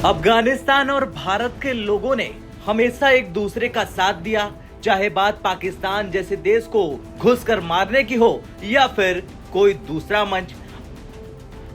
अफगानिस्तान और भारत के लोगों ने हमेशा एक दूसरे का साथ दिया, चाहे बात पाकिस्तान जैसे देश को घुसकर मारने की हो या फिर कोई दूसरा मंच।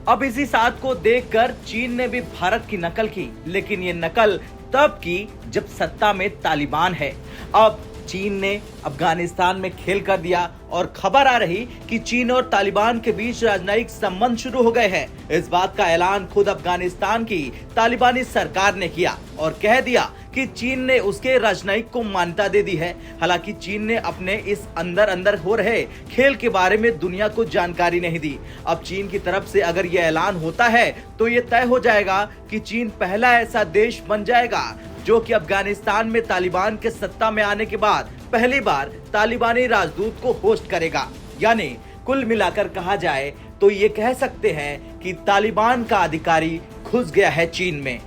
अब इसी साथ को देखकर चीन ने भी भारत की नकल की, लेकिन ये नकल तब की जब सत्ता में तालिबान है। अब चीन ने अफगानिस्तान में खेल कर दिया और खबर आ रही कि चीन और तालिबान के बीच राजनयिक संबंध शुरू हो गए हैं। इस बात का ऐलान खुद अफगानिस्तान की तालिबानी सरकार ने किया और कह दिया कि चीन ने उसके राजनयिक को मान्यता दे दी है। हालांकि चीन ने अपने इस अंदर अंदर हो रहे खेल के बारे में दुनिया को जानकारी नहीं दी। अब चीन की तरफ से अगर यह ऐलान होता है तो ये तय हो जाएगा कि चीन पहला ऐसा देश बन जाएगा जो कि अफगानिस्तान में तालिबान के सत्ता में आने के बाद पहली बार तालिबानी राजदूत को होस्ट करेगा। यानी कुल मिलाकर कहा जाए तो ये कह सकते हैं कि तालिबान का अधिकारी घुस गया है चीन में।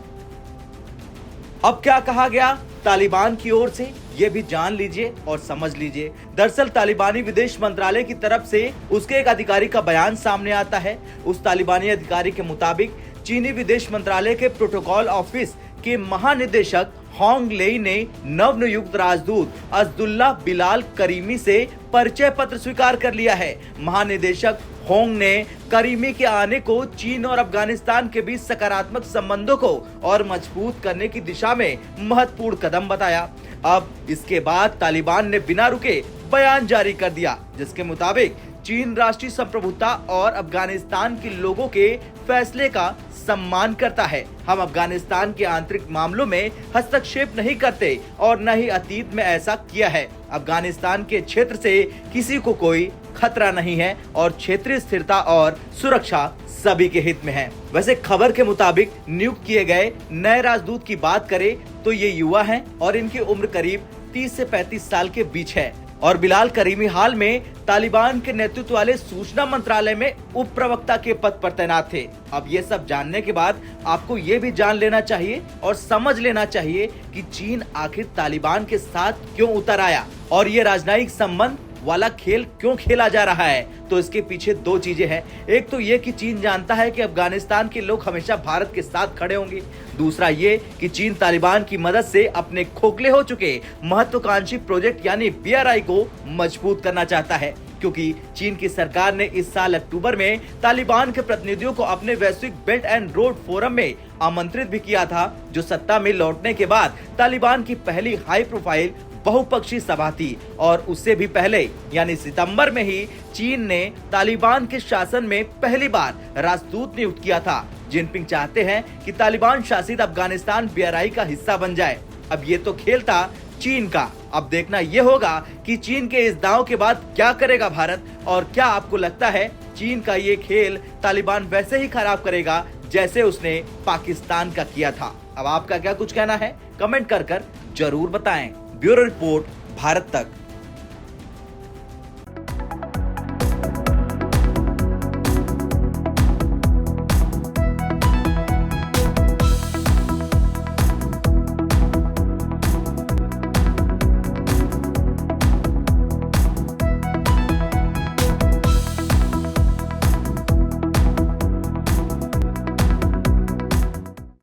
अब क्या कहा गया तालिबान की ओर से, ये भी जान लीजिए और समझ लीजिए। दरअसल तालिबानी विदेश मंत्रालय की तरफ से उसके एक अधिकारी का बयान सामने आता है। उस तालिबानी अधिकारी के मुताबिक चीनी विदेश मंत्रालय के प्रोटोकॉल ऑफिस के महानिदेशक होंग लेई ने नवनियुक्त राजदूत अब्दुल्ला बिलाल करीमी से परिचय पत्र स्वीकार कर लिया है। महानिदेशक होंग ने करीमी के आने को चीन और अफगानिस्तान के बीच सकारात्मक संबंधों को और मजबूत करने की दिशा में महत्वपूर्ण कदम बताया। अब इसके बाद तालिबान ने बिना रुके बयान जारी कर दिया, जिसके मुताबिक चीन राष्ट्रीय संप्रभुता और अफगानिस्तान के लोगों के फैसले का सम्मान करता है। हम अफगानिस्तान के आंतरिक मामलों में हस्तक्षेप नहीं करते और न ही अतीत में ऐसा किया है। अफगानिस्तान के क्षेत्र से किसी को कोई खतरा नहीं है और क्षेत्रीय स्थिरता और सुरक्षा सभी के हित में है। वैसे खबर के मुताबिक नियुक्त किए गए नए राजदूत की बात करें तो ये युवा हैं और इनकी उम्र करीब 30 से 35 साल के बीच है। और बिलाल करीमी हाल में तालिबान के नेतृत्व वाले सूचना मंत्रालय में उप प्रवक्ता के पद पर तैनात थे। अब ये सब जानने के बाद आपको ये भी जान लेना चाहिए और समझ लेना चाहिए कि चीन आखिर तालिबान के साथ क्यों उतर आया और ये राजनयिक संबंध वाला खेल क्यों खेला जा रहा है। तो इसके पीछे दो चीजें हैं। एक तो ये कि चीन जानता है कि अफगानिस्तान के लोग हमेशा भारत के साथ खड़े होंगे। दूसरा ये कि चीन तालिबान की मदद से अपने खोखले हो चुके महत्वाकांक्षी प्रोजेक्ट यानी BRI को मजबूत करना चाहता है, क्योंकि चीन की सरकार ने इस साल अक्टूबर में तालिबान के प्रतिनिधियों को अपने वैश्विक बेल्ट एंड रोड फोरम में आमंत्रित भी किया था, जो सत्ता में लौटने के बाद तालिबान की पहली हाई प्रोफाइल बहुपक्षीय सभा थी। और उससे भी पहले यानी सितंबर में ही चीन ने तालिबान के शासन में पहली बार राजदूत नियुक्त किया था। जिनपिंग चाहते हैं कि तालिबान शासित अफगानिस्तान BRI का हिस्सा बन जाए। अब ये तो खेल था चीन का, अब देखना ये होगा कि चीन के इस दांव के बाद क्या करेगा भारत। और क्या आपको लगता है चीन का ये खेल तालिबान वैसे ही खराब करेगा जैसे उसने पाकिस्तान का किया था? अब आपका क्या कुछ कहना है, कमेंट कर जरूर बताएं। ब्यूरो रिपोर्ट, भारत तक।